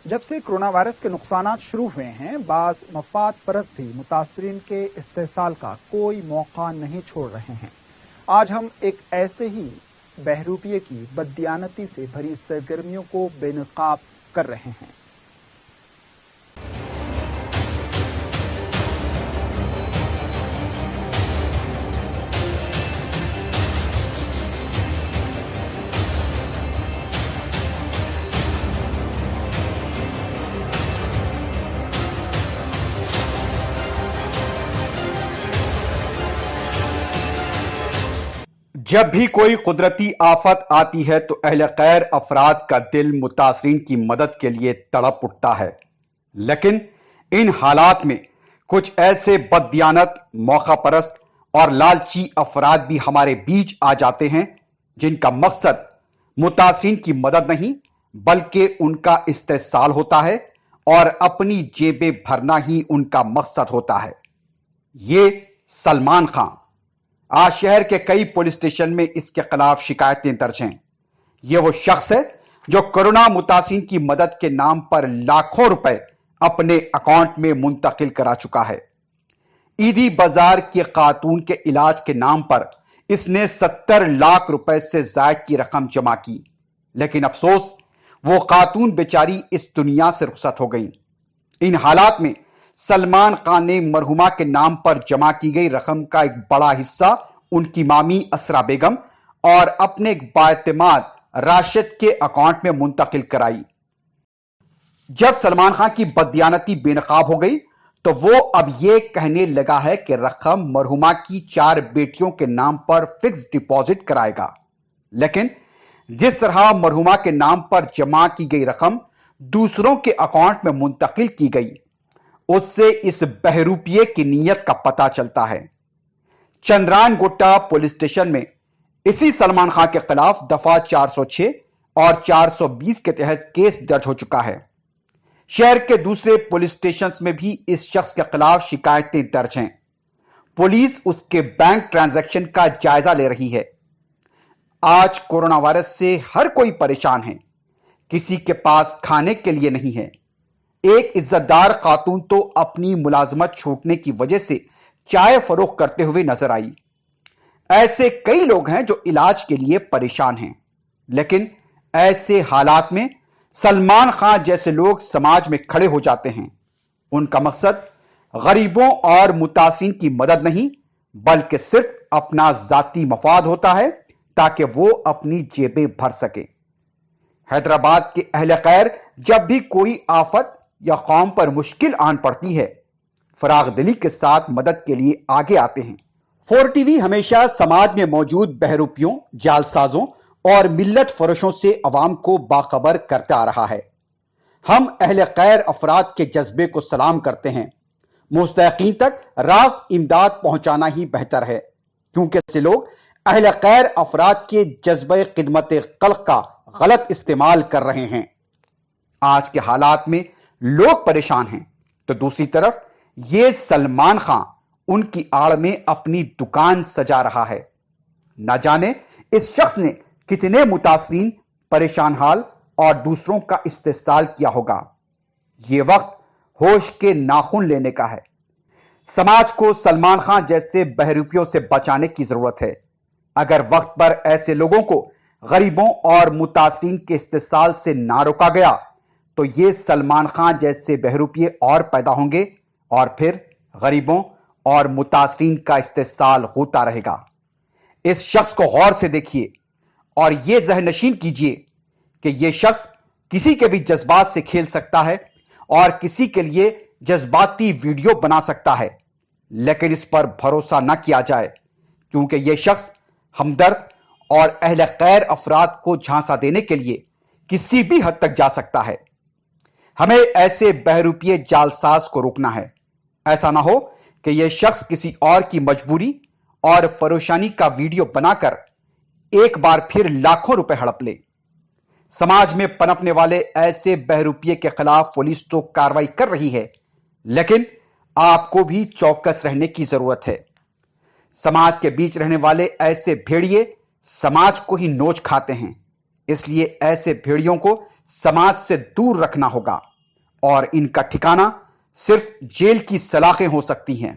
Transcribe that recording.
जब से corona virus के नुकसानात शुरू हुए हैं, बाज मफाद परस्त भी मुतासरीन के इस्तेसाल का कोई मौका नहीं छोड़ रहे हैं। आज हम एक ऐसे ही बहरूपिये की बददियानती से भरी सरगर्मियों को बेनकाब कर रहे हैं। जब भी कोई कुदरती आफत आती है तो अहले खैर अफराद का दिल मुतासरीन की मदद के लिए तड़प उठता है, लेकिन इन हालात में कुछ ऐसे बददियानत, मौका परस्त और लालची अफराद भी हमारे बीच आ जाते हैं जिनका मकसद मुतासरीन की मदद नहीं बल्कि उनका इस्तेसाल होता है और अपनी जेबें भरना ही उनका मकसद होता है। ये सलमान खान। आज शहर के कई पुलिस स्टेशन में इसके खिलाफ शिकायतें दर्ज हैं। यह वो शख्स है जो कोरोना मुतासिन की मदद के नाम पर लाखों रुपए अपने अकाउंट में मुंतकिल करा चुका है। ईदी बाजार की खातून के इलाज के नाम पर इसने 70 लाख रुपए से जायद की रकम जमा की, लेकिन अफसोस वो खातून बेचारी इस दुनिया से रुखसत हो गई। इन हालात में सलमान खान ने मरहुमा के नाम पर जमा की गई रकम का एक बड़ा हिस्सा उनकी मामी असरा बेगम और अपने एक बाएतमाद राशिद के अकाउंट में मुंतकिल कराई। जब सलमान खान की बददियानती बेनकाब हो गई तो वो अब ये कहने लगा है कि रकम मरहुमा की 4 बेटियों के नाम पर फिक्स डिपॉजिट कराएगा, लेकिन जिस तरह मरहुमा के नाम पर जमा की गई रकम दूसरों के अकाउंट में मुंतकिल की गई, उससे इस बहरूपिये की नीयत का पता चलता है। चंद्रायन गोटा पुलिस स्टेशन में इसी सलमान खान के खिलाफ दफा 406 और 420 के तहत केस दर्ज हो चुका है। शहर के दूसरे पुलिस स्टेशन में भी इस शख्स के खिलाफ शिकायतें दर्ज हैं। पुलिस उसके बैंक ट्रांजैक्शन का जायजा ले रही है। आज कोरोना वायरस से हर कोई परेशान है, किसी के पास खाने के लिए नहीं है। एक इज्जतदार खातून तो अपनी मुलाजमत छूटने की वजह से चाय फरोख्त करते हुए नजर आई। ऐसे कई लोग हैं जो इलाज के लिए परेशान हैं, लेकिन ऐसे हालात में सलमान खान जैसे लोग समाज में खड़े हो जाते हैं। उनका मकसद गरीबों और मुतासिन की मदद नहीं बल्कि सिर्फ अपना जाती मफाद होता है ताकि वो अपनी जेबें भर सके। हैदराबाद के अहले खैर जब भी कोई आफत या कौम पर मुश्किल आन पड़ती है, फराग दिली के साथ मदद के लिए आगे आते हैं। 4 टीवी हमेशा समाज में मौजूद बहरूपियों, जालसाजों और मिल्लत फरोशों से अवाम को बाखबर करता आ रहा है। हम अहले खैर अफराद के जज्बे को सलाम करते हैं। मुस्तहिकीन तक रास इमदाद पहुंचाना ही बेहतर है, क्योंकि ऐसे लोग अहले खैर अफराद के जज्बे खिदमत खल्क का गलत इस्तेमाल कर रहे हैं। आज के हालात में लोग परेशान हैं, तो दूसरी तरफ ये सलमान खान उनकी आड़ में अपनी दुकान सजा रहा है। ना जाने इस शख्स ने कितने मुतासरीन परेशान हाल और दूसरों का इस्तेसाल किया होगा। ये वक्त होश के नाखून लेने का है। समाज को सलमान खान जैसे बहरूपियों से बचाने की जरूरत है। अगर वक्त पर ऐसे लोगों को गरीबों और मुतासरीन के इस्तेसाल से ना रोका गया तो ये सलमान खान जैसे बहरूपिये और पैदा होंगे और फिर गरीबों और मुतासरीन का इस्तेसाल होता रहेगा। इस शख्स को गौर से देखिए और ये ज़हनशीन कीजिए कि यह शख्स किसी के भी जज्बात से खेल सकता है और किसी के लिए जज्बाती वीडियो बना सकता है, लेकिन इस पर भरोसा न किया जाए, क्योंकि यह शख्स हमदर्द और अहले खैर अफराद को झांसा देने के लिए किसी भी हद तक जा सकता है। हमें ऐसे बहरूपिये जालसाज को रोकना है। ऐसा ना हो कि यह शख्स किसी और की मजबूरी और परेशानी का वीडियो बनाकर एक बार फिर लाखों रुपए हड़प ले। समाज में पनपने वाले ऐसे बहरूपिये के खिलाफ पुलिस तो कार्रवाई कर रही है, लेकिन आपको भी चौकस रहने की जरूरत है। समाज के बीच रहने वाले ऐसे भेड़िए समाज को ही नोच खाते हैं, इसलिए ऐसे भेड़ियों को समाज से दूर रखना होगा। اور ان کا ٹھکانہ صرف جیل کی سلاخیں ہو سکتی ہیں۔